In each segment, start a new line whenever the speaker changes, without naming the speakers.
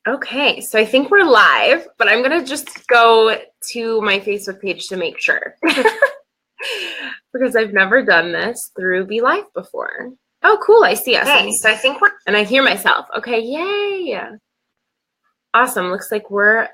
Okay, so I think we're live, but I'm going to just go to my Facebook page to make sure. Because I've never done this through Be Live before. Oh, cool, I see us.
Okay, so I think we're...
And I hear myself. Okay, yay. Awesome, looks like we're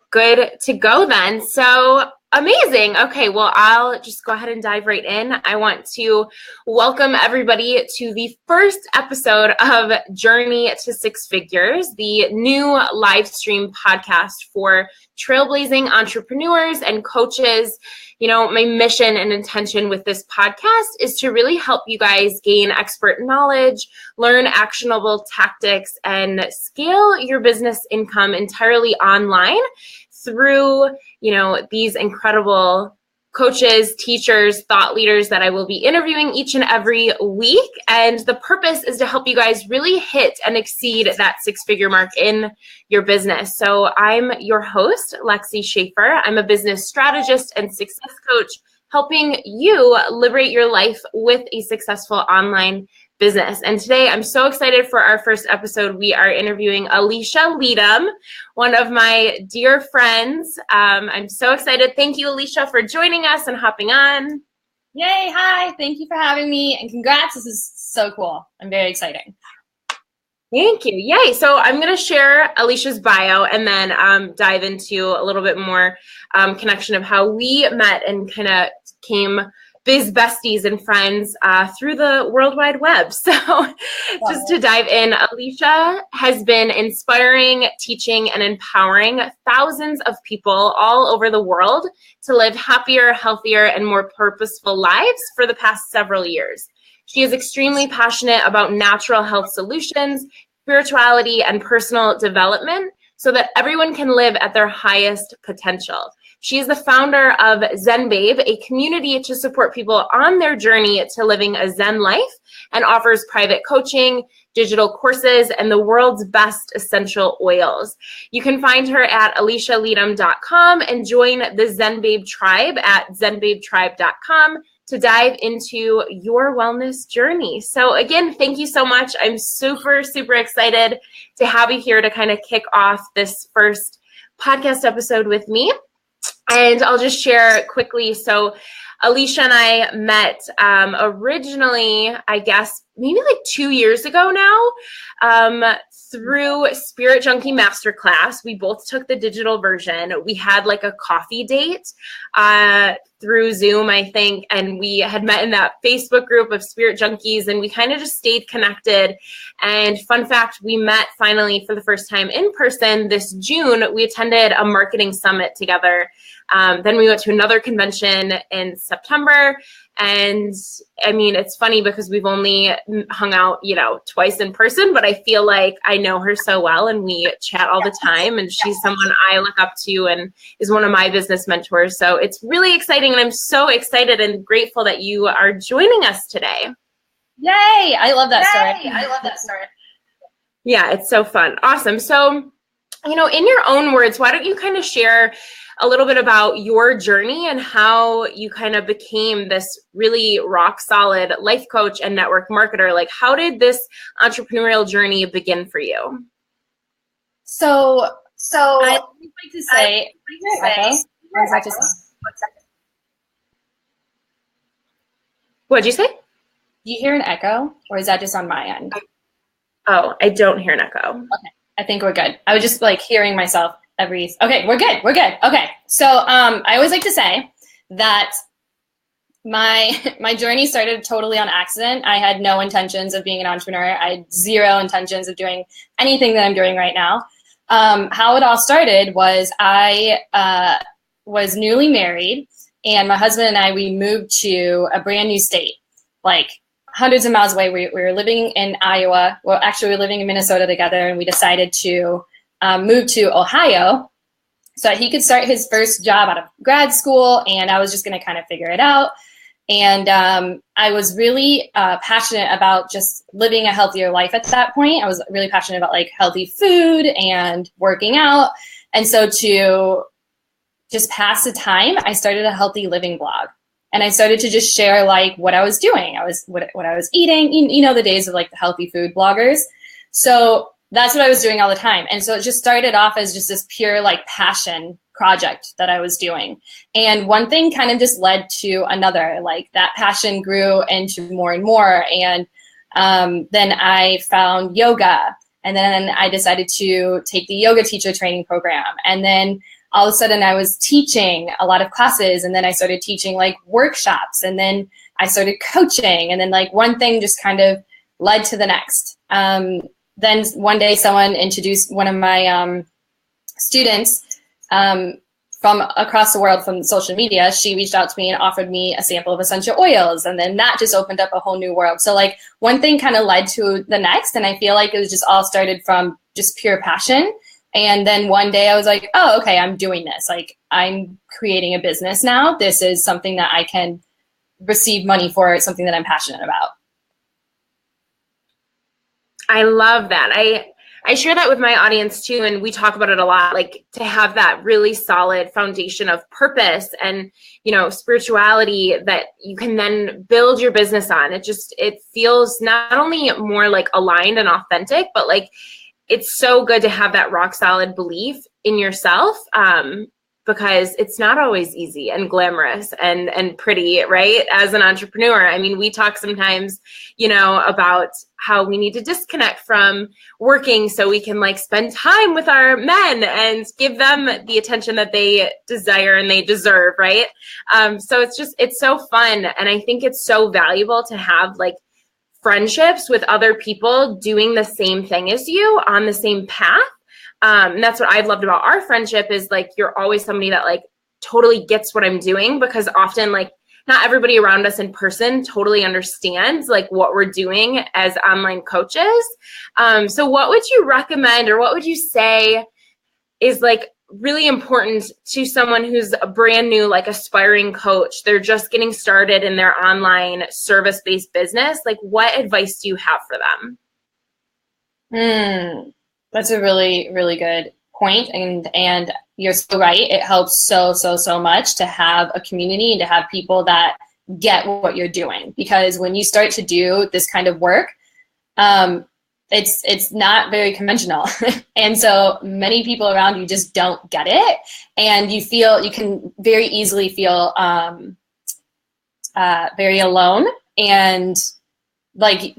good to go then. So amazing. Okay, well, I'll just go ahead and dive right in. I want to welcome everybody to the first episode of Journey to Six Figures, the new live stream podcast for trailblazing entrepreneurs and coaches. You know, my mission and intention with this podcast is to really help you guys gain expert knowledge, learn actionable tactics, and scale your business income entirely online through, these incredible coaches, teachers, thought leaders that I will be interviewing each and every week. And the purpose is to help you guys really hit and exceed that six-figure mark in your business. So I'm your host, Lexi Schaefer. I'm a business strategist and success coach, helping you liberate your life with a successful online business. And today I'm so excited for our first episode. We are interviewing Alisha Leytem, one of my dear friends. I'm so excited. Thank you, Alisha, for joining us and hopping on.
Yay. Hi. Thank you for having me, and congrats. This is so cool. I'm very excited.
Thank you. Yay. So I'm going to share Alisha's bio and then dive into a little bit more connection of how we met and kind of came biz besties and friends through the World Wide Web. So just to dive in, Alisha has been inspiring, teaching, and empowering thousands of people all over the world to live happier, healthier, and more purposeful lives for the past several years. She is extremely passionate about natural health solutions, spirituality, and personal development so that everyone can live at their highest potential. She is the founder of Zen Babe, a community to support people on their journey to living a Zen life, and offers private coaching, digital courses, and the world's best essential oils. You can find her at AlishaLeytem.com and join the Zen Babe tribe at zenbabetribe.com to dive into your wellness journey. So again, thank you so much. I'm super, super excited to have you here to kind of kick off this first podcast episode with me. And I'll just share quickly. So Alisha and I met originally, I guess, maybe like 2 years ago now, through Spirit Junkie Masterclass. We both took the digital version. We had like a coffee date through Zoom, I think, and we had met in that Facebook group of Spirit Junkies, and we kind of just stayed connected. And fun fact, we met finally for the first time in person this June. We attended a marketing summit together. Then we went to another convention in September. And I mean, it's funny because we've only hung out, twice in person, but I feel like I know her so well and we chat all the time, and she's someone I look up to and is one of my business mentors. So it's really exciting, and I'm so excited and grateful that you are joining us today.
Yay. I love that story.
Yeah, it's so fun. Awesome. So, in your own words, why don't you kind of share a little bit about your journey and how you kind of became this really rock solid life coach and network marketer? Like, how did this entrepreneurial journey begin for you?
So I'd like to say,
What'd you say?
Do you hear an echo, or is that just on my end?
Oh, I don't hear an echo.
Okay, I think we're good. I was just like hearing myself okay, we're good. Okay. So I always like to say that my journey started totally on accident. I had no intentions of being an entrepreneur. I had zero intentions of doing anything that I'm doing right now. How it all started was I was newly married, and my husband and I, we moved to a brand new state, like hundreds of miles away. We were living in Iowa. Well, actually, we were living in Minnesota together, and we decided to moved to Ohio so that he could start his first job out of grad school, and I was just going to kind of figure it out. And I was really passionate about just living a healthier life at that point. I was really passionate about like healthy food and working out. And so to just pass the time, I started a healthy living blog. And I started to just share like what I was doing. What I was eating, the days of like the healthy food bloggers. So that's what I was doing all the time. And so it just started off as just this pure like passion project that I was doing. And one thing kind of just led to another, like that passion grew into more and more. And then I found yoga, and then I decided to take the yoga teacher training program. And then all of a sudden I was teaching a lot of classes, and then I started teaching like workshops, and then I started coaching, and then like one thing just kind of led to the next. Then one day someone introduced one of my students from across the world from social media. She reached out to me and offered me a sample of essential oils. And then that just opened up a whole new world. So like one thing kind of led to the next. And I feel like it was just all started from just pure passion. And then one day I was like, oh, okay, I'm doing this. Like I'm creating a business now. This is something that I can receive money for. It's something that I'm passionate about.
I love that. I share that with my audience too, and we talk about it a lot, like to have that really solid foundation of purpose and, you know, spirituality that you can then build your business on. It feels not only more like aligned and authentic, but like it's so good to have that rock solid belief in yourself, because it's not always easy and glamorous and pretty, right? As an entrepreneur, I mean, we talk sometimes, you know, about how we need to disconnect from working so we can like spend time with our men and give them the attention that they desire and they deserve, right? So it's so fun. And I think it's so valuable to have like friendships with other people doing the same thing as you on the same path. And that's what I've loved about our friendship is like, you're always somebody that like totally gets what I'm doing, because often like not everybody around us in person totally understands like what we're doing as online coaches. So what would you recommend, or what would you say is like really important to someone who's a brand new, like aspiring coach? They're just getting started in their online service-based business. Like what advice do you have for them?
That's a really, really good point. And you're so right. It helps so much to have a community and to have people that get what you're doing. Because when you start to do this kind of work, it's not very conventional. And so many people around you just don't get it. And you can very easily feel very alone and like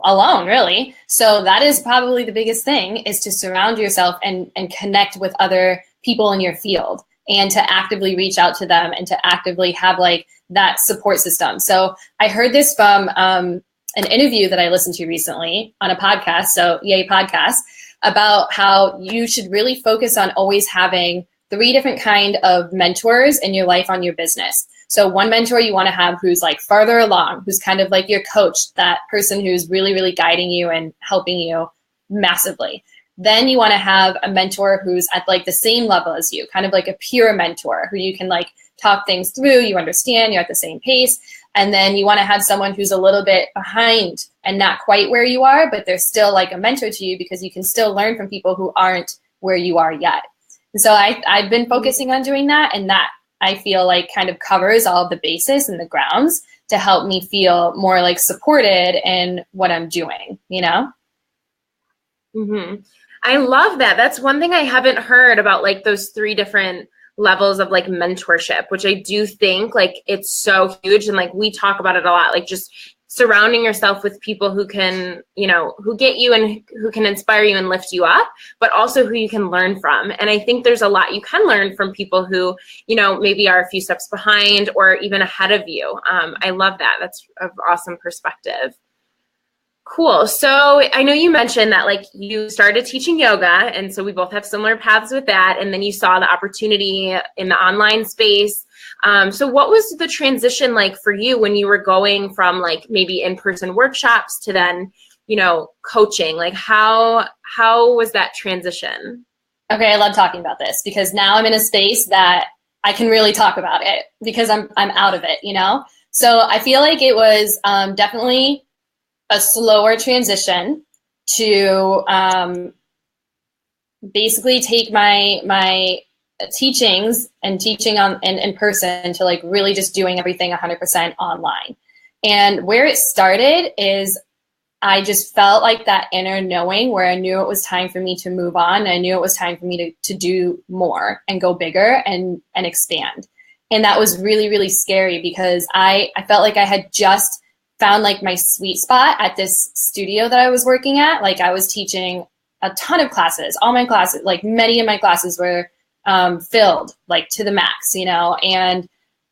alone, really. So that is probably the biggest thing, is to surround yourself and connect with other people in your field, and to actively reach out to them and to actively have like that support system. So I heard this from an interview that I listened to recently on a podcast, so yay podcast, about how you should really focus on always having 3 different kind of mentors in your life on your business. So one mentor you want to have who's like farther along, who's kind of like your coach, that person who's really, really guiding you and helping you massively. Then you want to have a mentor who's at like the same level as you, kind of like a peer mentor who you can like talk things through, you understand, you're at the same pace. And then you want to have someone who's a little bit behind and not quite where you are, but they're still like a mentor to you, because you can still learn from people who aren't where you are yet. And so I've been focusing on doing that, and that I feel like kind of covers all of the bases and the grounds to help me feel more like supported in what I'm doing, you know?
Mm-hmm. I love that. That's one thing I haven't heard about, like those 3 different levels of like mentorship, which I do think like it's so huge. And like we talk about it a lot, like just surrounding yourself with people who can, you know, who get you and who can inspire you and lift you up, but also who you can learn from. And I think there's a lot you can learn from people who, you know, maybe are a few steps behind or even ahead of you. I love that. That's an awesome perspective. Cool. So I know you mentioned that like you started teaching yoga, and so we both have similar paths with that. And then you saw the opportunity in the online space. So what was the transition like for you when you were going from like maybe in-person workshops to then, you know, coaching? Like how was that transition?
Okay, I love talking about this, because now I'm in a space that I can really talk about it, because I'm out of it, you know? So I feel like it was definitely a slower transition to basically take my teachings and teaching in person to like really just doing everything 100% online. And where it started is I just felt like that inner knowing where I knew it was time for me to move on. I knew it was time for me to do more and go bigger and expand. And that was really, really scary because I felt like I had just found like my sweet spot at this studio that I was working at. Like I was teaching a ton of classes, all my classes, like many of my classes were filled like to the max, you know, and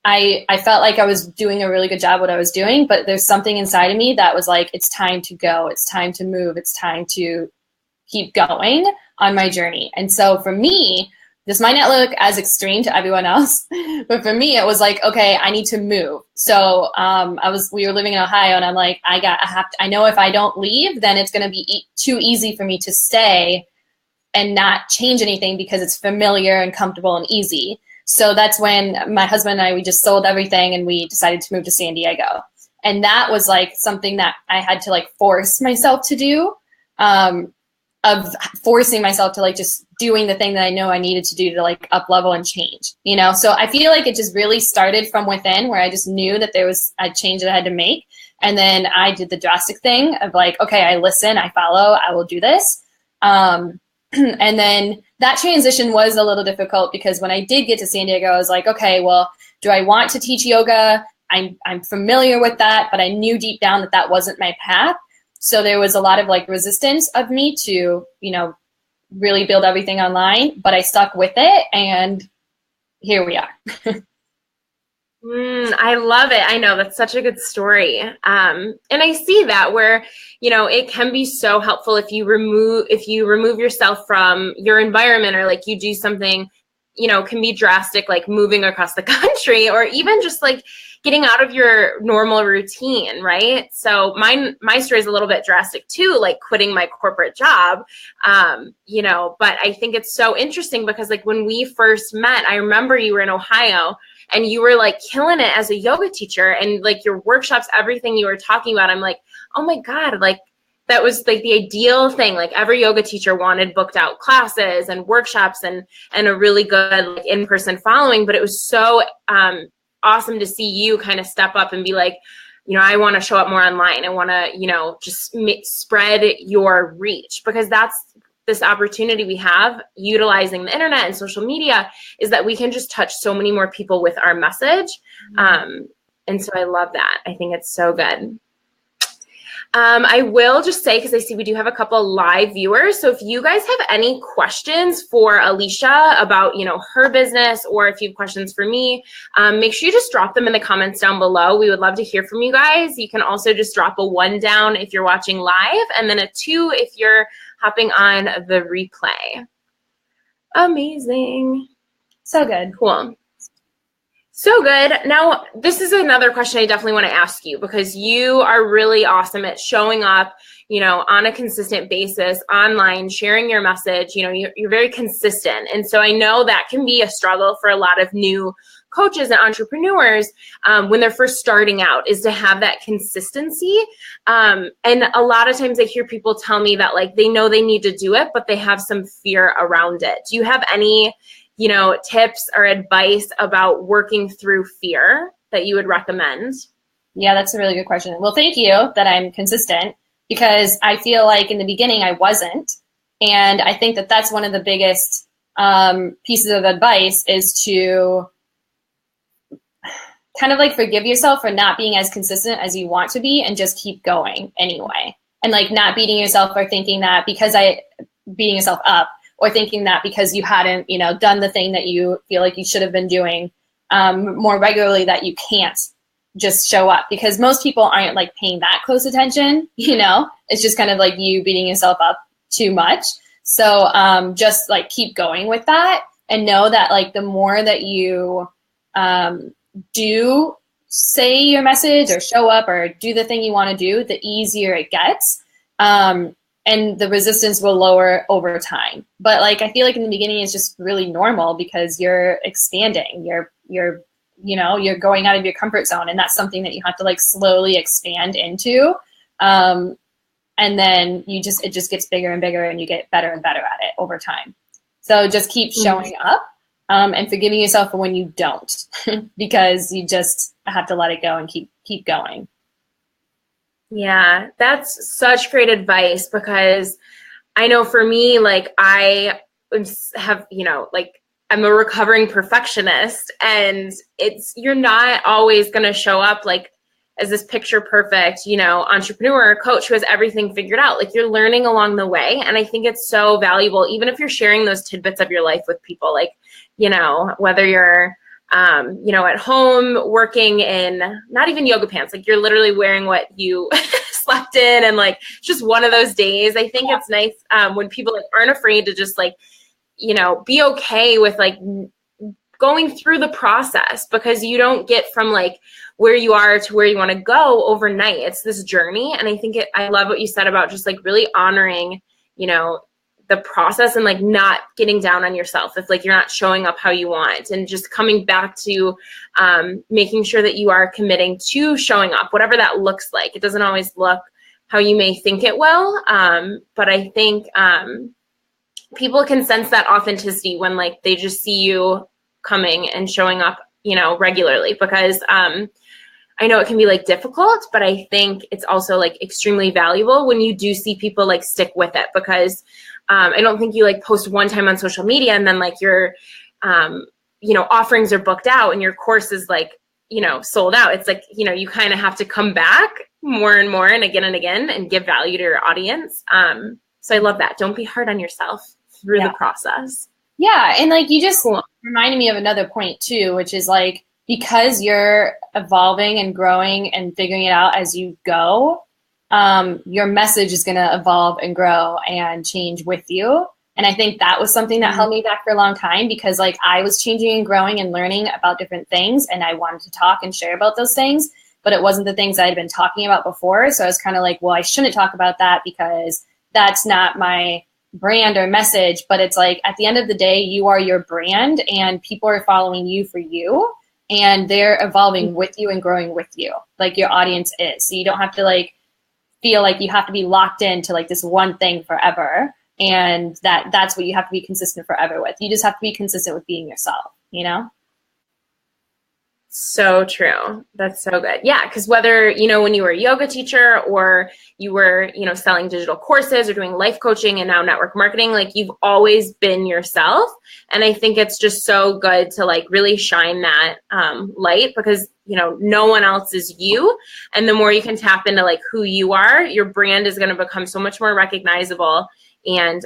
I felt like I was doing a really good job what I was doing, but there's something inside of me that was like, it's time to go. It's time to move. It's time to keep going on my journey. And so for me, this might not look as extreme to everyone else, but for me, it was like, okay, I need to move. So we were living in Ohio and I'm like, I know if I don't leave, then it's going to be too easy for me to stay and not change anything because it's familiar and comfortable and easy. So that's when my husband and I, we just sold everything and we decided to move to San Diego. And that was like something that I had to like force myself to do, of forcing myself to like just doing the thing that I know I needed to do to like up level and change, you know? So I feel like it just really started from within where I just knew that there was a change that I had to make. And then I did the drastic thing of like, okay, I listen, I follow, I will do this. And then that transition was a little difficult because when I did get to San Diego, I was like, okay, well, do I want to teach yoga? I'm familiar with that, but I knew deep down that that wasn't my path. So there was a lot of like resistance of me to, you know, really build everything online, but I stuck with it and here we are.
I love it. I know that's such a good story. And I see that where, you know, it can be so helpful if you remove yourself from your environment or like you do something, you know, can be drastic, like moving across the country or even just like getting out of your normal routine, right? So my story is a little bit drastic too, like quitting my corporate job, you know, but I think it's so interesting because like when we first met, I remember you were in Ohio and you were like killing it as a yoga teacher and like your workshops, everything you were talking about, I'm like, oh my God, like that was like the ideal thing. Like every yoga teacher wanted booked out classes and workshops and a really good like in-person following, but it was so awesome to see you kind of step up and be like, you know, I want to show up more online. I want to, you know, just spread your reach because that's this opportunity we have utilizing the internet and social media is that we can just touch so many more people with our message. And so I love that. I think it's so good. I will just say, because I see we do have a couple live viewers. So if you guys have any questions for Alisha about, you know, her business, or if you have questions for me, make sure you just drop them in the comments down below. We would love to hear from you guys. You can also just drop a 1 down if you're watching live, and then a 2 if you're hopping on the replay. Amazing.
So good.
Cool. So good. Now, this is another question I definitely want to ask you because you are really awesome at showing up, you know, on a consistent basis online, sharing your message. You know, you're very consistent. And so I know that can be a struggle for a lot of new coaches and entrepreneurs when they're first starting out, is to have that consistency. And a lot of times I hear people tell me that like they know they need to do it, but they have some fear around it. Do you have any, you know, tips or advice about working through fear that you would recommend?
Yeah, that's a really good question. Well, thank you that I'm consistent because I feel like in the beginning I wasn't. And I think that that's one of the biggest pieces of advice is to kind of like forgive yourself for not being as consistent as you want to be and just keep going anyway. And like not beating yourself or thinking that beating yourself up or thinking that because you hadn't, you know, done the thing that you feel like you should have been doing more regularly that you can't just show up because most people aren't like paying that close attention, you know, it's just kind of like you beating yourself up too much. So just like keep going with that and know that like the more that you do say your message or show up or do the thing you want to do, the easier it gets. And the resistance will lower over time. But like, I feel like in the beginning, it's just really normal because you're expanding, you're going out of your comfort zone. And that's something that you have to like slowly expand into. And then it just gets bigger and bigger and you get better and better at it over time. So just keep showing up and forgiving yourself for when you don't, because you just have to let it go and keep going.
Yeah, that's such great advice because I know for me, like I have, like I'm a recovering perfectionist and you're not always going to show up like as this picture perfect, entrepreneur or coach who has everything figured out. Like you're learning along the way. And I think it's so valuable, even if you're sharing those tidbits of your life with people, like, whether you're, at home working in not even yoga pants, like you're literally wearing what you slept in and like just one of those days. I think it's nice when people like aren't afraid to just like, be okay with like going through the process, because you don't get from like where you are to where you want to go overnight. It's this journey. And I think I love what you said about just like really honoring, the process and like not getting down on yourself if like you're not showing up how you want, and just coming back to making sure that you are committing to showing up, whatever that looks like. It doesn't always look how you may think it will. But I think people can sense that authenticity when like they just see you coming and showing up, regularly, because I know it can be like difficult, but I think it's also like extremely valuable when you do see people like stick with it, because I don't think you like post one time on social media and then like your, offerings are booked out and your course is like, sold out. It's like, you kind of have to come back more and more and again and give value to your audience. So I love that. Don't be hard on yourself through the process.
Yeah. And like, you just reminded me of another point too, which is like, because you're evolving and growing and figuring it out as you go, your message is going to evolve and grow and change with you. And I think that was something that held me back for a long time, because like I was changing and growing and learning about different things, and I wanted to talk and share about those things, but it wasn't the things I had been talking about before. So I was kind of like, well, I shouldn't talk about that because that's not my brand or message. But it's like, at the end of the day, you are your brand and people are following you for you, and they're evolving with you and growing with you, like your audience is. So you don't have to like feel like you have to be locked into like this one thing forever, and that's what you have to be consistent forever with. You just have to be consistent with being yourself,
So true. That's so good. Yeah. Because whether, when you were a yoga teacher or you were, selling digital courses or doing life coaching and now network marketing, like you've always been yourself. And I think it's just so good to like really shine that light, because, no one else is you. And the more you can tap into like who you are, your brand is going to become so much more recognizable, and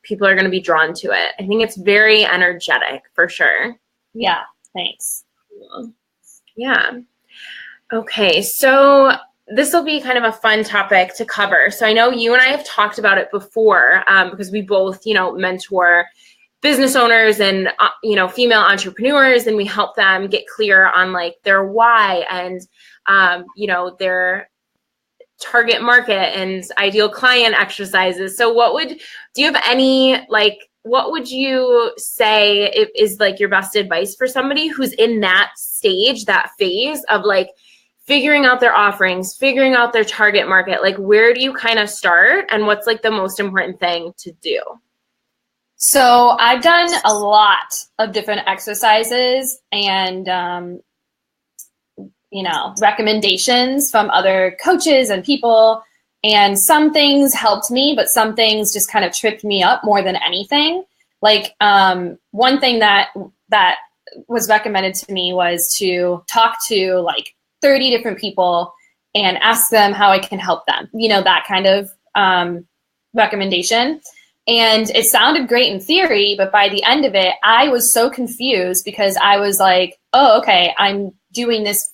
people are going to be drawn to it. I think it's very energetic for sure.
Yeah. Thanks.
Yeah. Okay. So this will be kind of a fun topic to cover. So I know you and I have talked about it before, because we both, mentor business owners and, female entrepreneurs, and we help them get clear on like their why and, their target market and ideal client exercises. So do you have any like, what would you say is like your best advice for somebody who's in that stage, that phase of like figuring out their offerings, figuring out their target market? Like, where do you kind of start, and what's like the most important thing to do?
So I've done a lot of different exercises and, recommendations from other coaches and people. And some things helped me, but some things just kind of tripped me up more than anything. Like one thing that was recommended to me was to talk to like 30 different people and ask them how I can help them, that kind of recommendation. And it sounded great in theory, but by the end of it, I was so confused, because I was like, oh, okay, I'm doing this,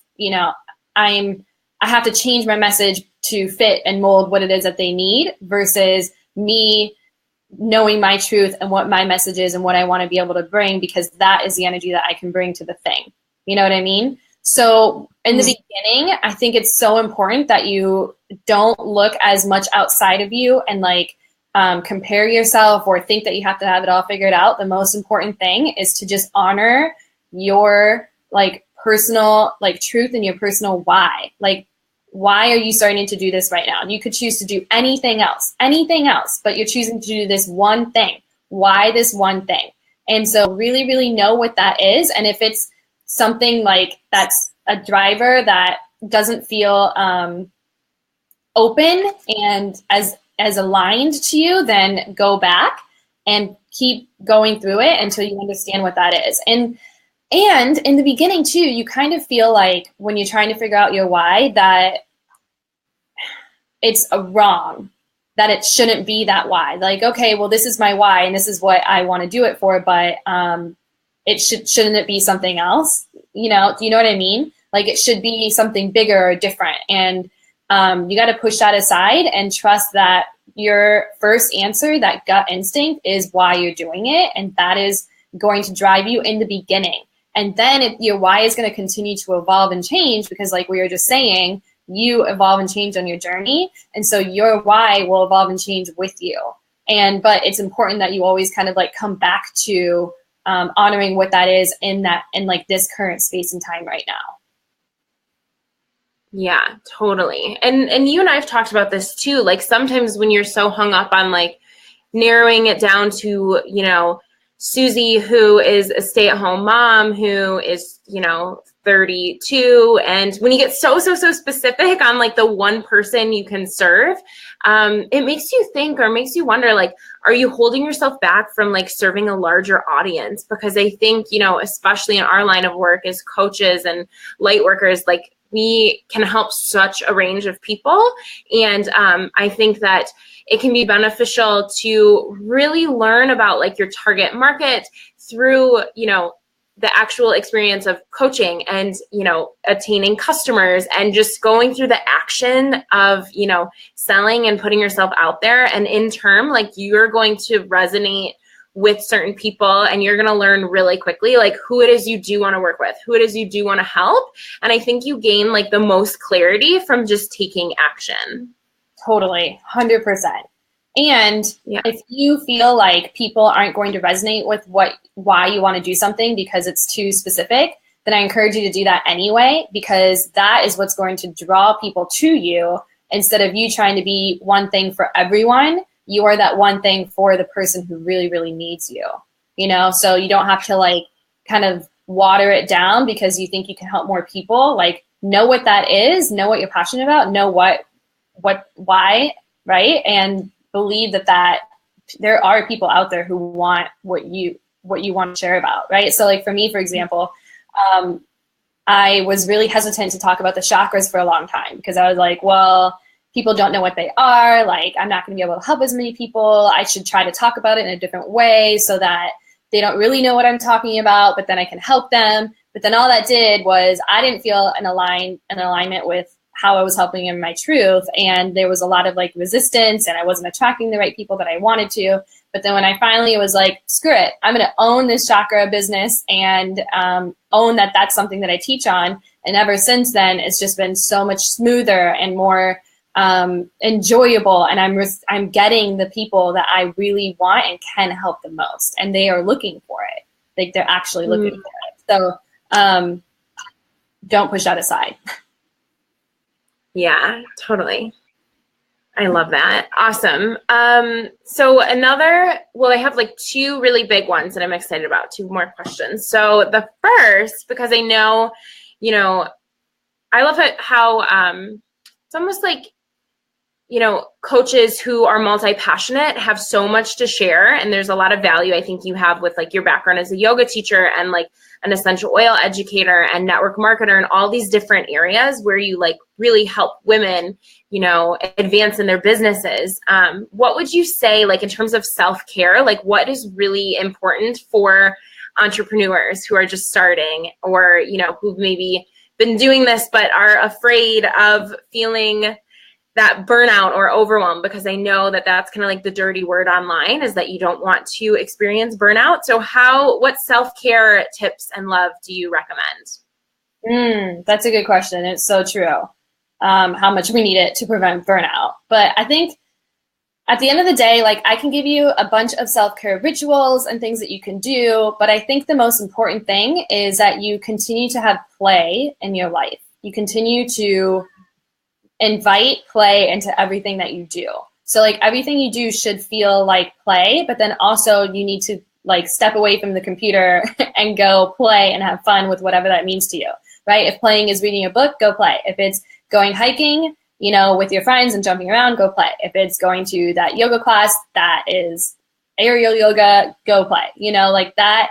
I have to change my message to fit and mold what it is that they need, versus me knowing my truth and what my message is and what I want to be able to bring, because that is the energy that I can bring to the thing. You know what I mean? So in the beginning, I think it's so important that you don't look as much outside of you and like compare yourself or think that you have to have it all figured out. The most important thing is to just honor your like personal like truth and your personal why. Like, why are you starting to do this right now? You could choose to do anything else, but you're choosing to do this one thing. Why this one thing? And so really, really know what that is. And if it's something like that's a driver that doesn't feel open and as aligned to you, then go back and keep going through it until you understand what that is. And in the beginning too, you kind of feel like when you're trying to figure out your why that it's wrong, that it shouldn't be that why. Like, okay, well, this is my why and this is what I want to do it for, but shouldn't it be something else? You know, do you know what I mean? Like, it should be something bigger or different. And you got to push that aside and trust that your first answer, that gut instinct, is why you're doing it. And that is going to drive you in the beginning. And then your why is going to continue to evolve and change because, like we were just saying, you evolve and change on your journey. And so your why will evolve and change with you. But it's important that you always kind of like come back to honoring what that is in like this current space and time right now.
Yeah, totally. And you and I have talked about this too. Like sometimes when you're so hung up on like narrowing it down to, you know, Susie, who is a stay-at-home mom, who is, you know, 32. And when you get so specific on like the one person you can serve, it makes you think or makes you wonder, like, are you holding yourself back from like serving a larger audience? Because I think, you know, especially in our line of work as coaches and light workers, like we can help such a range of people. And I think that it can be beneficial to really learn about like your target market through, you know, the actual experience of coaching and, you know, attaining customers and just going through the action of, you know, selling and putting yourself out there. And in turn, like you're going to resonate with certain people and you're going to learn really quickly, like who it is you do want to work with, who it is you do want to help. And I think you gain like the most clarity from just taking action.
Totally. 100%. And if you feel like people aren't going to resonate with why you want to do something because it's too specific, then I encourage you to do that anyway, because that is what's going to draw people to you instead of you trying to be one thing for everyone. You are that one thing for the person who really, really needs you, you know? So you don't have to like kind of water it down because you think you can help more people. Like know what that is, know what you're passionate about, know why, right? And believe that there are people out there who want what you want to share about, right? So like for me, for example, I was really hesitant to talk about the chakras for a long time because I was like, well, people don't know what they are. Like, I'm not going to be able to help as many people. I should try to talk about it in a different way so that they don't really know what I'm talking about, but then I can help them. But then all that did was I didn't feel an alignment with how I was helping in my truth. And there was a lot of like resistance and I wasn't attracting the right people that I wanted to. But then when I finally was like, screw it, I'm going to own this chakra business and own that that's something that I teach on. And ever since then, it's just been so much smoother and more enjoyable. And I'm getting the people that I really want and can help the most. And they are looking for it. Like they're actually looking for it. So don't push that aside.
Yeah, totally. I love that. Awesome. So I have like two really big ones that I'm excited about, two more questions. So the first, because I know, you know, I love it how it's almost like, you know, coaches who are multi-passionate have so much to share. And there's a lot of value I think you have with like your background as a yoga teacher and like an essential oil educator and network marketer and all these different areas where you like really help women, you know, advance in their businesses. What would you say, like in terms of self-care, like what is really important for entrepreneurs who are just starting or, you know, who've maybe been doing this but are afraid of feeling that burnout or overwhelm, because I know that that's kind of like the dirty word online is that you don't want to experience burnout. So what self-care tips and love do you recommend?
That's a good question. It's so true. How much we need it to prevent burnout. But I think at the end of the day, like I can give you a bunch of self-care rituals and things that you can do. But I think the most important thing is that you continue to have play in your life. You continue to invite play into everything that you do. So like everything you do should feel like play, but then also you need to like step away from the computer and go play and have fun with whatever that means to you, right? If playing is reading a book, go play. If it's going hiking, with your friends and jumping around, go play. If it's going to that yoga class, that is aerial yoga, go play. Like that,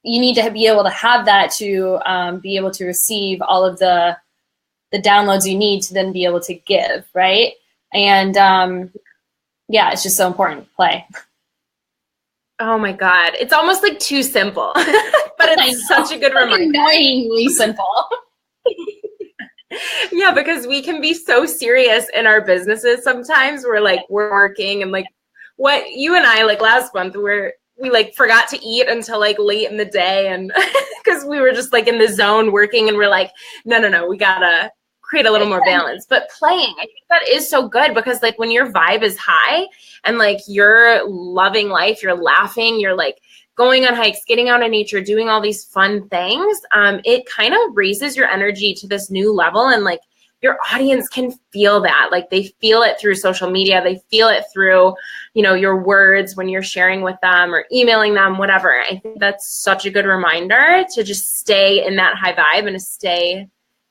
you need to be able to have that to be able to receive all of the downloads you need to then be able to give, right? And yeah, it's just so important. Play.
Oh my God. It's almost like too simple, but it's such a good reminder.
Annoyingly simple.
Yeah, because we can be so serious in our businesses sometimes. We're working and like what you and I, like last month, we like forgot to eat until like late in the day, and because we were just like in the zone working, and we're like, no, we gotta create a little more balance. But playing, I think that is so good, because like when your vibe is high and like you're loving life, you're laughing, you're like going on hikes, getting out in nature, doing all these fun things, it kind of raises your energy to this new level. And like your audience can feel that. Like they feel it through social media. They feel it through, your words when you're sharing with them or emailing them, whatever. I think that's such a good reminder to just stay in that high vibe and to stay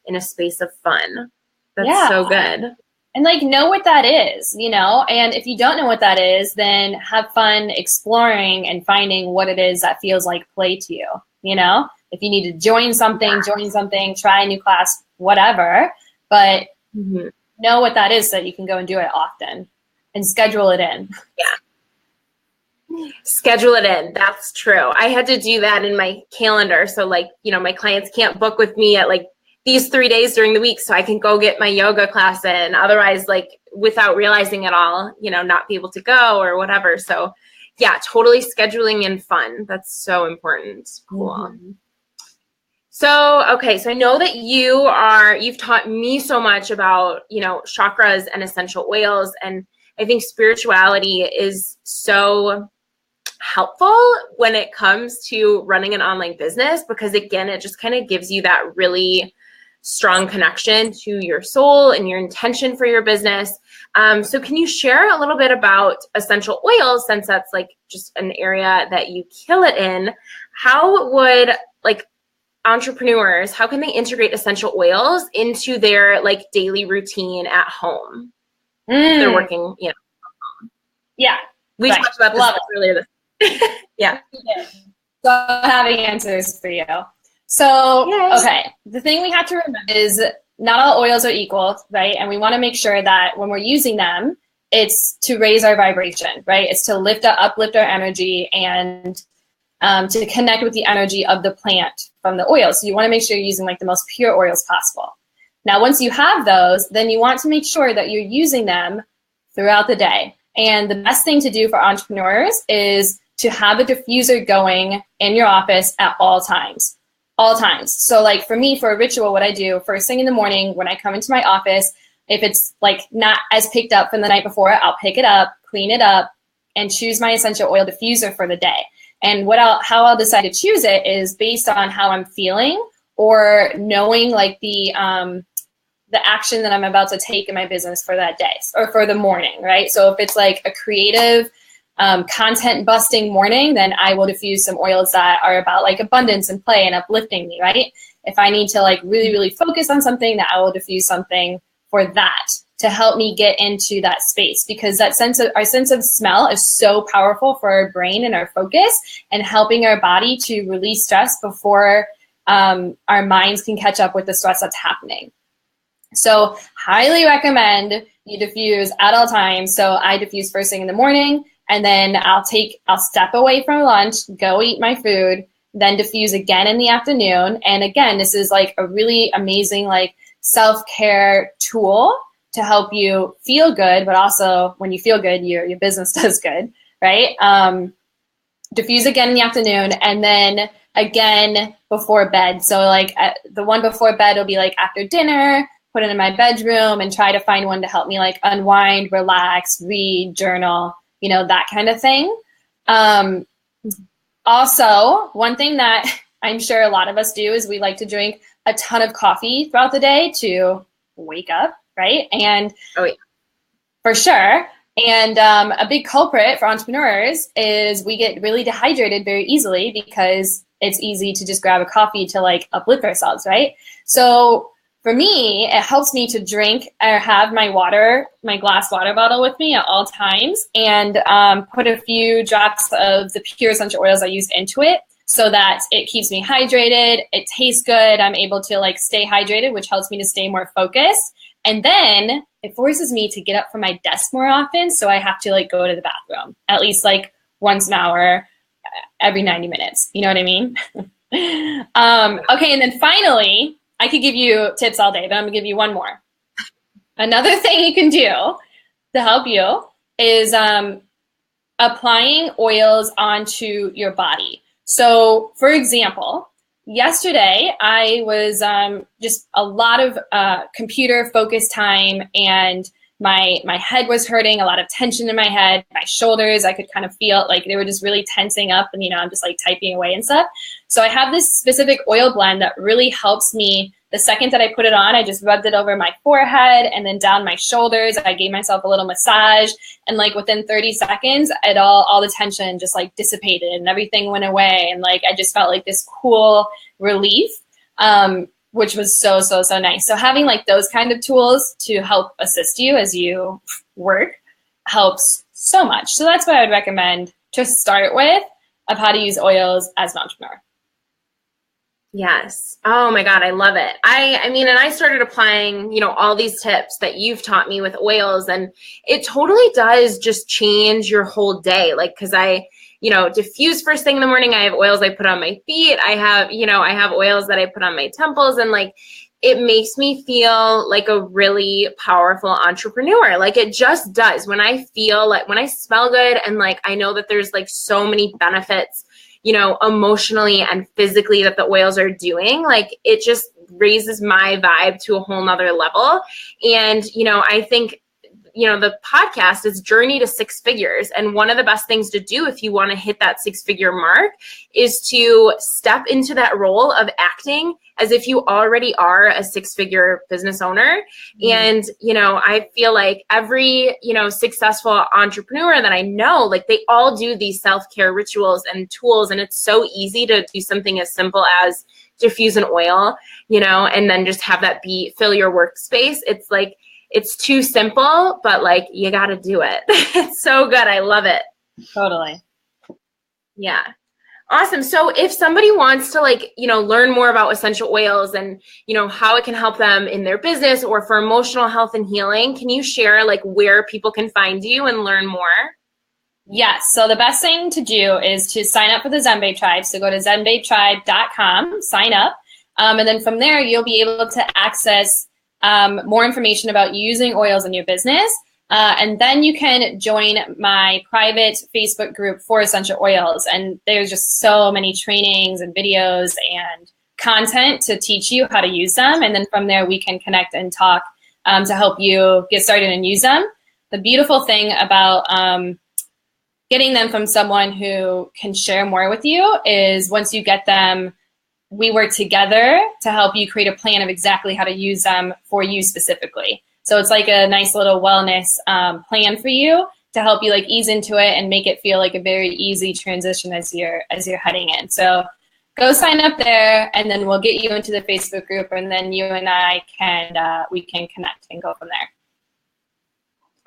in a space of fun. That's so good.
And like know what that is, and if you don't know what that is, then have fun exploring and finding what it is that feels like play to you. If you need to join something, try a new class, whatever, but know what that is so that you can go and do it often and schedule it in.
Yeah. Schedule it in. That's true. I had to do that in my calendar. So like, my clients can't book with me at like these 3 days during the week, so I can go get my yoga class in. Otherwise, like without realizing it all, not be able to go or whatever. So yeah, totally scheduling in fun. That's so important. Cool. So, okay. So I know that you've taught me so much about, chakras and essential oils. And I think spirituality is so helpful when it comes to running an online business, because again, it just kind of gives you that really strong connection to your soul and your intention for your business. So can you share a little bit about essential oils, since that's like just an area that you kill it in? How would like entrepreneurs, how can they integrate essential oils into their like daily routine at home? They're working,
Yeah.
We talked about this earlier. Yeah.
So I'm having answers for you. So, okay, the thing we have to remember is not all oils are equal, right? And we want to make sure that when we're using them, it's to raise our vibration, right? It's to uplift our energy and to connect with the energy of the plant from the oil. So you want to make sure you're using like the most pure oils possible. Now, once you have those, then you want to make sure that you're using them throughout the day. And the best thing to do for entrepreneurs is to have a diffuser going in your office at all times. So like for me, for a ritual, what I do first thing in the morning when I come into my office, if it's like not as picked up from the night before, I'll pick it up, clean it up, and choose my essential oil diffuser for the day. And how I'll decide to choose it is based on how I'm feeling or knowing like the action that I'm about to take in my business for that day or for the morning, right? So if it's like a creative, content busting morning, then I will diffuse some oils that are about like abundance and play and uplifting me, right? If I need to like really, really focus on something, that I will diffuse something for that to help me get into that space, because our sense of smell is so powerful for our brain and our focus and helping our body to release stress before our minds can catch up with the stress that's happening. So highly recommend you diffuse at all times. So I diffuse first thing in the morning, and then I'll step away from lunch, go eat my food, then diffuse again in the afternoon. And again, this is like a really amazing like self-care tool to help you feel good, but also when you feel good, your business does good, right? Diffuse again in the afternoon, and then again before bed. So like the one before bed will be like after dinner, put it in my bedroom and try to find one to help me like unwind, relax, read, journal, that kind of thing. Also, one thing that I'm sure a lot of us do is we like to drink a ton of coffee throughout the day to wake up, right? And for sure. And a big culprit for entrepreneurs is we get really dehydrated very easily because it's easy to just grab a coffee to like uplift ourselves, right? So for me, it helps me to drink or have my water, my glass water bottle with me at all times, and put a few drops of the pure essential oils I use into it so that it keeps me hydrated. It tastes good. I'm able to like stay hydrated, which helps me to stay more focused. And then it forces me to get up from my desk more often. So I have to like go to the bathroom at least like once an hour every 90 minutes. You know what I mean? Okay. And then finally, I could give you tips all day, but I'm gonna give you one more. Another thing you can do to help you is applying oils onto your body. So for example, yesterday I was just a lot of computer focused time, and my head was hurting, a lot of tension in my head, my shoulders, I could kind of feel like they were just really tensing up, and I'm just like typing away and stuff. So I have this specific oil blend that really helps me. The second that I put it on, I just rubbed it over my forehead and then down my shoulders. I gave myself a little massage, and like within 30 seconds, all the tension just like dissipated and everything went away. And like, I just felt like this cool relief, which was so nice. So having like those kind of tools to help assist you as you work helps so much. So that's what I would recommend to start with of how to use oils as an entrepreneur.
Yes. Oh my God. I love it. I mean, and I started applying, all these tips that you've taught me with oils, and it totally does just change your whole day. Like, cause I diffuse first thing in the morning. I have oils I put on my feet. I have oils that I put on my temples, and like, it makes me feel like a really powerful entrepreneur. Like it just does. When I smell good, and like, I know that there's like so many benefits, emotionally and physically that the oils are doing, like it just raises my vibe to a whole nother level. And, I think, the podcast is Journey to Six Figures. And one of the best things to do if you want to hit that 6-figure mark is to step into that role of acting as if you already are a 6-figure business owner. And, I feel like every, successful entrepreneur that I know, like they all do these self-care rituals and tools. And it's so easy to do something as simple as diffuse an oil, and then just have that fill your workspace. It's like, it's too simple, but like, you got to do it. It's so good. I love it.
Totally.
Yeah. Awesome. So if somebody wants to learn more about essential oils and, how it can help them in their business or for emotional health and healing, can you share like where people can find you and learn more?
Yes. So the best thing to do is to sign up for the Zenbabe Tribe. So go to zenbabetribe.com, sign up. And then from there, you'll be able to access more information about using oils in your business. And then you can join my private Facebook group for essential oils. And there's just so many trainings and videos and content to teach you how to use them. And then from there, we can connect and talk to help you get started and use them. The beautiful thing about getting them from someone who can share more with you is once you get them, we work together to help you create a plan of exactly how to use them for you specifically. So it's like a nice little wellness plan for you to help you like ease into it and make it feel like a very easy transition as you're heading in. So go sign up there, and then we'll get you into the Facebook group, and then you and I we can connect and go from there.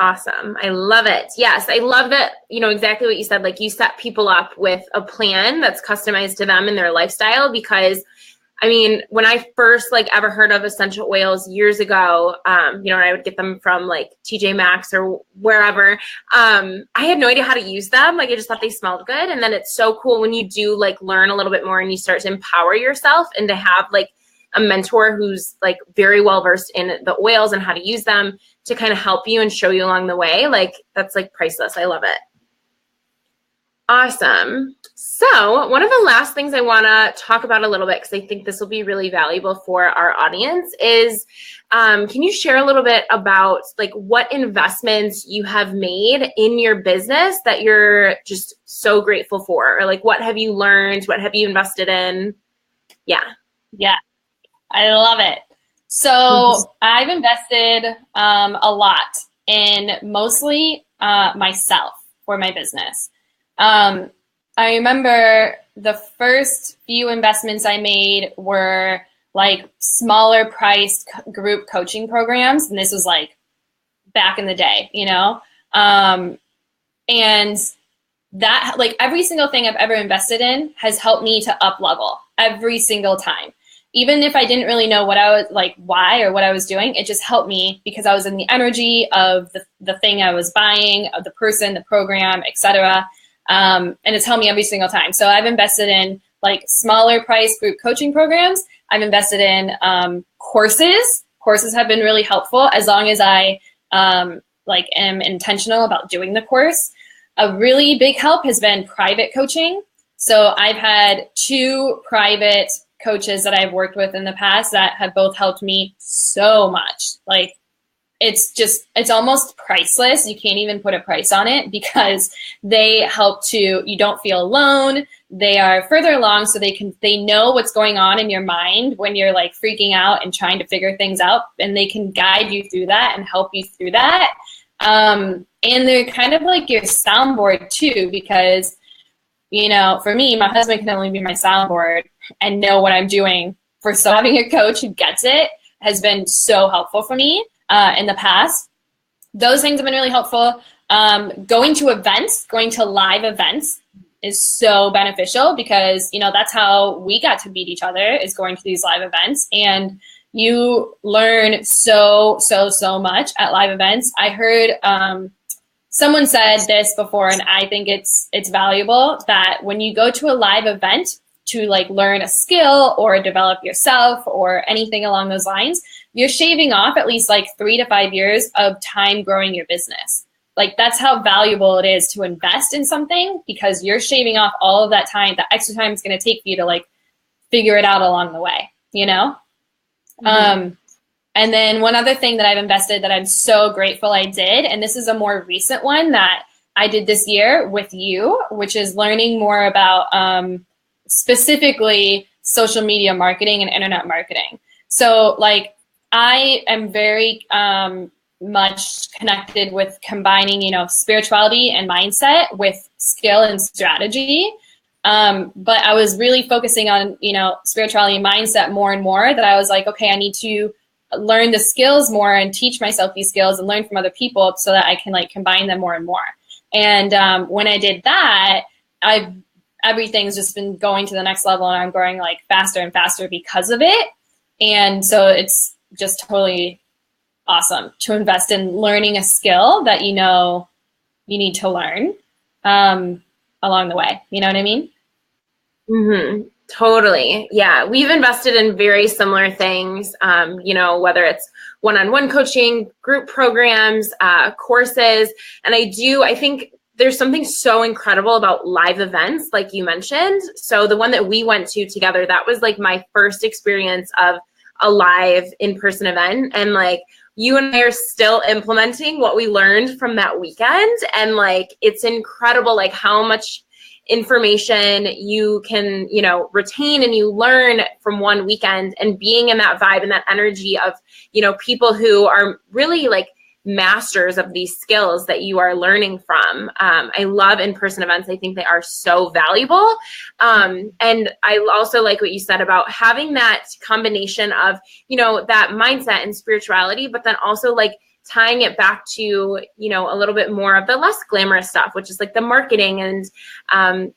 Awesome. I love it. Yes. I love that, exactly what you said. Like you set people up with a plan that's customized to them and their lifestyle, because I mean, when I first ever heard of essential oils years ago, and I would get them from like TJ Maxx or wherever, I had no idea how to use them. Like I just thought they smelled good. And then it's so cool when you do learn a little bit more and you start to empower yourself, and to have a mentor who's very well versed in the oils and how to use them to kind of help you and show you along the way. That's priceless. I love it. Awesome. So one of the last things I want to talk about a little bit, because I think this will be really valuable for our audience, is can you share a little bit about what investments you have made in your business that you're just so grateful for? Or what have you learned? What have you invested in? Yeah.
Yeah. I love it. So I've invested a lot in mostly myself for my business. I remember the first few investments I made were like smaller priced group coaching programs. And this was like back in the day, you know? And that, like, every single thing I've ever invested in has helped me to up level every single time. Even if I didn't really know what I was, like, why or what I was doing, it just helped me because I was in the energy of the thing I was buying, of the person, the program, etc. And it's helped me every single time. So I've invested in like smaller price group coaching programs. I've invested in courses. Courses have been really helpful as long as I am intentional about doing the course. A really big help has been private coaching. So I've had 2 private coaches that I've worked with in the past that have both helped me so much. Like, it's almost priceless. You can't even put a price on it because they help you don't feel alone. They are further along, so they know what's going on in your mind when you're like freaking out and trying to figure things out, and they can guide you through that and help you through that. And they're kind of like your soundboard too, because, you know, for me, my husband can only be my soundboard and know what I'm doing. So having a coach who gets it has been so helpful for me in the past. Those things have been really helpful. Going to live events is so beneficial because, you know, that's how we got to meet each other, is going to these live events. And you learn so much at live events. I heard someone said this before, and I think it's valuable, that when you go to a live event to like learn a skill or develop yourself or anything along those lines, you're shaving off at least like 3 to 5 years of time growing your business. Like, that's how valuable it is to invest in something, because you're shaving off all of that time, the extra time it's going to take for you to like figure it out along the way, you know? Mm-hmm. And then one other thing that I've invested that I'm so grateful I did, and this is a more recent one that I did this year with you, which is learning more about specifically social media marketing and internet marketing. So like, I am very much connected with combining, you know, spirituality and mindset with skill and strategy. But I was really focusing on, you know, spirituality and mindset more and more, that I was like, okay, I need to learn the skills more and teach myself these skills and learn from other people so that I can like combine them more and more. And when I did that, everything's just been going to the next level, and I'm growing like faster and faster because of it. And so it's just totally awesome to invest in learning a skill that, you know, you need to learn along the way. You know what I mean?
Mm-hmm. Totally. Yeah. We've invested in very similar things, you know, whether it's one-on-one coaching, group programs, courses. And I think there's something so incredible about live events, like you mentioned. So the one that we went to together, that was like my first experience of a live in-person event. And like, you and I are still implementing what we learned from that weekend. And like, it's incredible, like how much information you can, you know, retain and you learn from one weekend, and being in that vibe and that energy of, you know, people who are really like masters of these skills that you are learning from. I love in-person events. I think they are so valuable. And I also like what you said about having that combination of, you know, that mindset and spirituality, but then also like tying it back to, you know, a little bit more of the less glamorous stuff, which is like the marketing and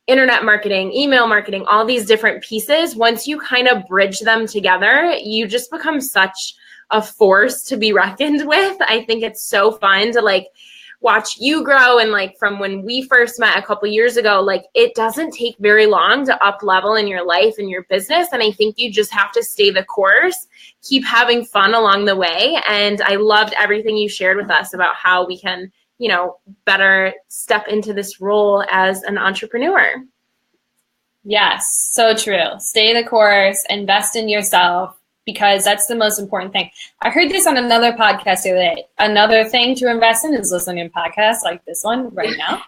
internet marketing, email marketing, all these different pieces. Once you kind of bridge them together, you just become such a force to be reckoned with. I think it's so fun to like watch you grow. And like from when we first met a couple years ago, like it doesn't take very long to up level in your life and your business. And I think you just have to stay the course, keep having fun along the way. And I loved everything you shared with us about how we can, you know, better step into this role as an entrepreneur.
Yes, so true. Stay the course, invest in yourself, because that's the most important thing. I heard this on another podcast the other day. Another thing to invest in is listening to podcasts like this one right now.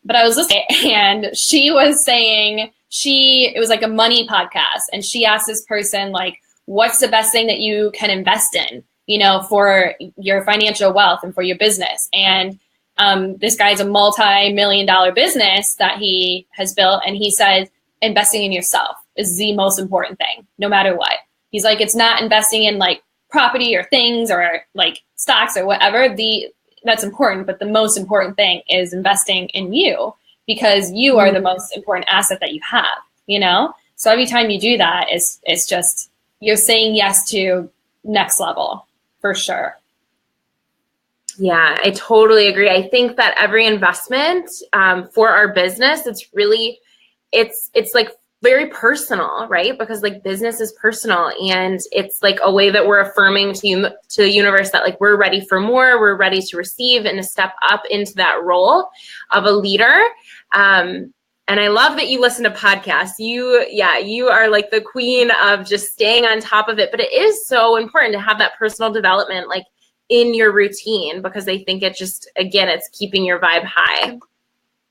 But I was listening, and she was saying it was like a money podcast, and she asked this person, like, what's the best thing that you can invest in, you know, for your financial wealth and for your business? And this guy's a multi-million-dollar business that he has built, and he said, investing in yourself. is the most important thing, no matter what. He's like, it's not investing in like property or things or like stocks or whatever. That's important, but the most important thing is investing in you, because you are the most important asset that you have, you know? So every time you do that, it's just, you're saying yes to next level, for sure.
Yeah, I totally agree. I think that every investment for our business, it's like very personal, right? Because like business is personal, and it's like a way that we're affirming to the universe that like we're ready for more, we're ready to receive and to step up into that role of a leader. And I love that you listen to podcasts. You are like the queen of just staying on top of it. But it is so important to have that personal development like in your routine, because I think it just, again, it's keeping your vibe high.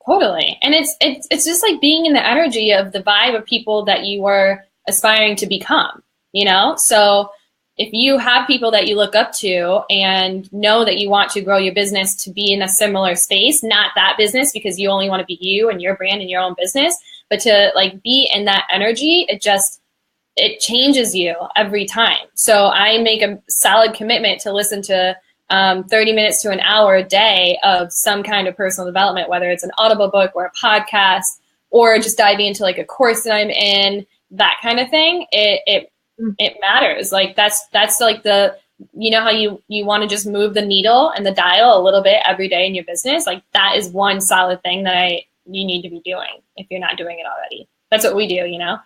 Totally. And it's just like being in the energy of the vibe of people that you are aspiring to become, you know? So if you have people that you look up to and know that you want to grow your business to be in a similar space, not that business because you only want to be you and your brand and your own business, but to like be in that energy, it changes you every time. So I make a solid commitment to listen to 30 minutes to an hour a day of some kind of personal development, whether it's an Audible book or a podcast, or just diving into like a course that I'm in, that kind of thing. It matters. Like that's like the, you know how you want to just move the needle and the dial a little bit every day in your business. Like that is one solid thing that you need to be doing if you're not doing it already. That's what we do, you know?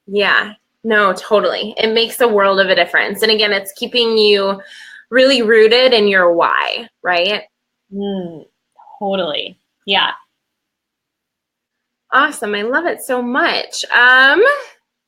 Yeah, no, totally. It makes a world of a difference. And again, it's keeping you really rooted in your why, right?
Totally. Yeah.
Awesome. I love it so much.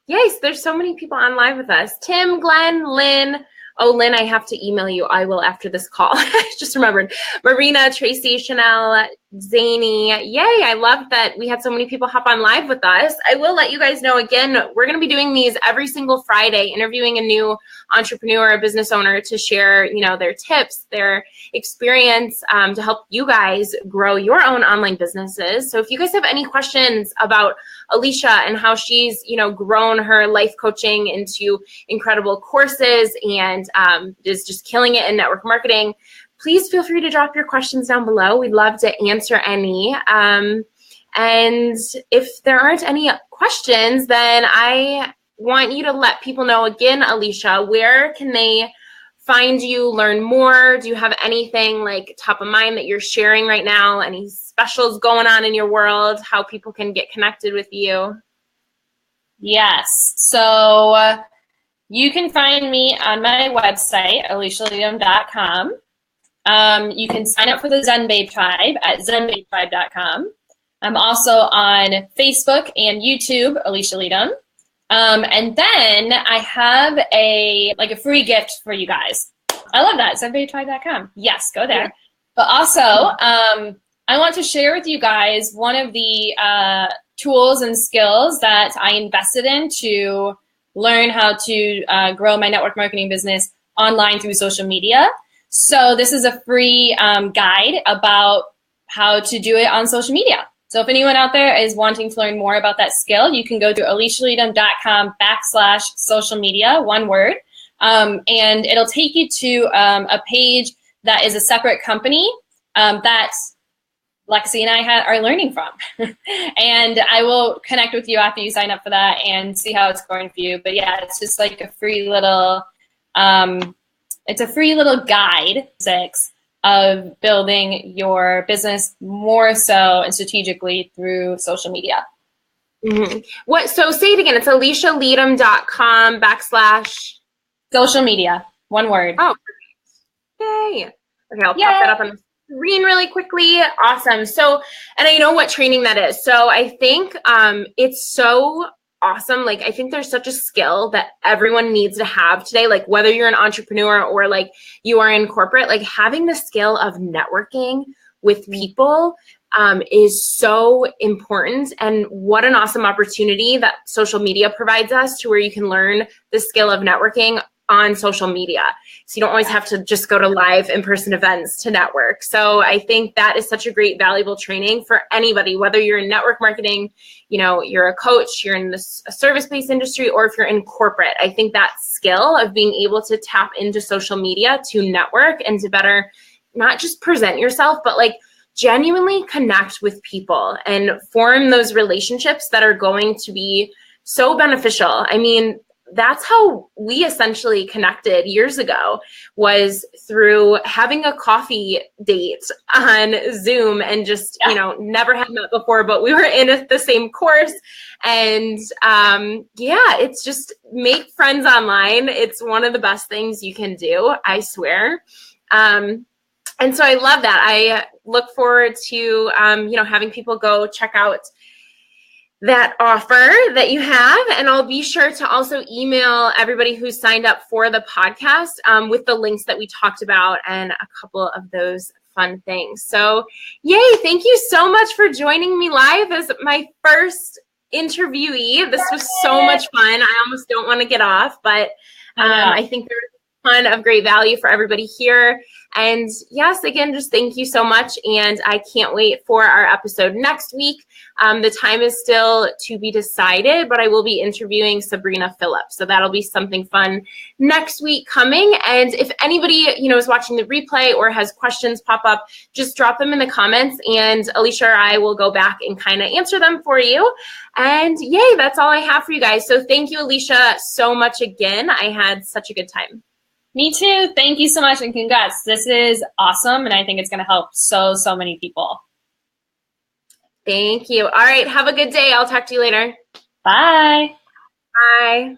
Yes, there's so many people on live with us. Tim, Glenn, Lynn. Oh, Lynn, I have to email you. I will after this call. I just remembered. Marina, Tracy, Chanel, Zany. Yay, I love that we had so many people hop on live with us. I will let you guys know again, we're going to be doing these every single Friday, interviewing a new entrepreneur, a business owner to share, you know, their tips, their experience to help you guys grow your own online businesses. So if you guys have any questions about Alisha and how she's, you know, grown her life coaching into incredible courses and is just killing it in network marketing, please feel free to drop your questions down below. We'd love to answer any. And if there aren't any questions, then I want you to let people know again, Alisha, where can they find you, learn more? Do you have anything like top of mind that you're sharing right now? Any specials going on in your world? How people can get connected with you?
Yes. So you can find me on my website, AlishaLeytem.com. You can sign up for the Zen Babe Tribe at zenbabetribe.com. I'm also on Facebook and YouTube, Alisha Leytem. And then I have a free gift for you guys. I love that, zenbabetribe.com. Yes, go there. But also, I want to share with you guys one of the tools and skills that I invested in to learn how to grow my network marketing business online through social media. So this is a free guide about how to do it on social media. So if anyone out there is wanting to learn more about that skill, you can go to AlishaLeytem.com/social media, one word, and it'll take you to a page that is a separate company that Lexi and I are learning from. And I will connect with you after you sign up for that and see how it's going for you. But yeah, it's just like a free little, it's a free little guide, of building your business more so and strategically through social media.
So say it again. It's AlishaLeytem.com /
social media. One word.
Oh, yay. Okay, I'll pop that up on the screen really quickly. Awesome. So, and I know what training that is. So I think it's so awesome. Like, I think there's such a skill that everyone needs to have today, like whether you're an entrepreneur or like you are in corporate, like having the skill of networking with people is so important. And what an awesome opportunity that social media provides us to where you can learn the skill of networking on social media. So you don't always have to just go to live in-person events to network. So I think that is such a great, valuable training for anybody, whether you're in network marketing, you know, you're a coach, you're in this service-based industry, or if you're in corporate. I think that skill of being able to tap into social media to network and to better not just present yourself, but like genuinely connect with people and form those relationships that are going to be so beneficial. I mean, that's how we essentially connected years ago, was through having a coffee date on Zoom, and just, you know, never had met before, but we were in the same course. And yeah, it's just make friends online. It's one of the best things you can do, I swear. And so I love that. I look forward to, you know, having people go check out that offer that you have. And I'll be sure to also email everybody who signed up for the podcast with the links that we talked about and a couple of those fun things. So yay, thank you so much for joining me live as my first interviewee. This was so much fun. I almost don't want to get off, but I think there's a ton of great value for everybody here. And yes, again, just thank you so much. And I can't wait for our episode next week. The time is still to be decided, but I will be interviewing Sabrina Phillips. So that'll be something fun next week coming. And if anybody, you know, is watching the replay or has questions pop up, just drop them in the comments, and Alisha or I will go back and kind of answer them for you. And yay, that's all I have for you guys. So thank you, Alisha, so much again. I had such a good time.
Me too. Thank you so much, and congrats. This is awesome, and I think it's going to help so many people.
Thank you. All right. Have a good day. I'll talk to you later.
Bye.
Bye.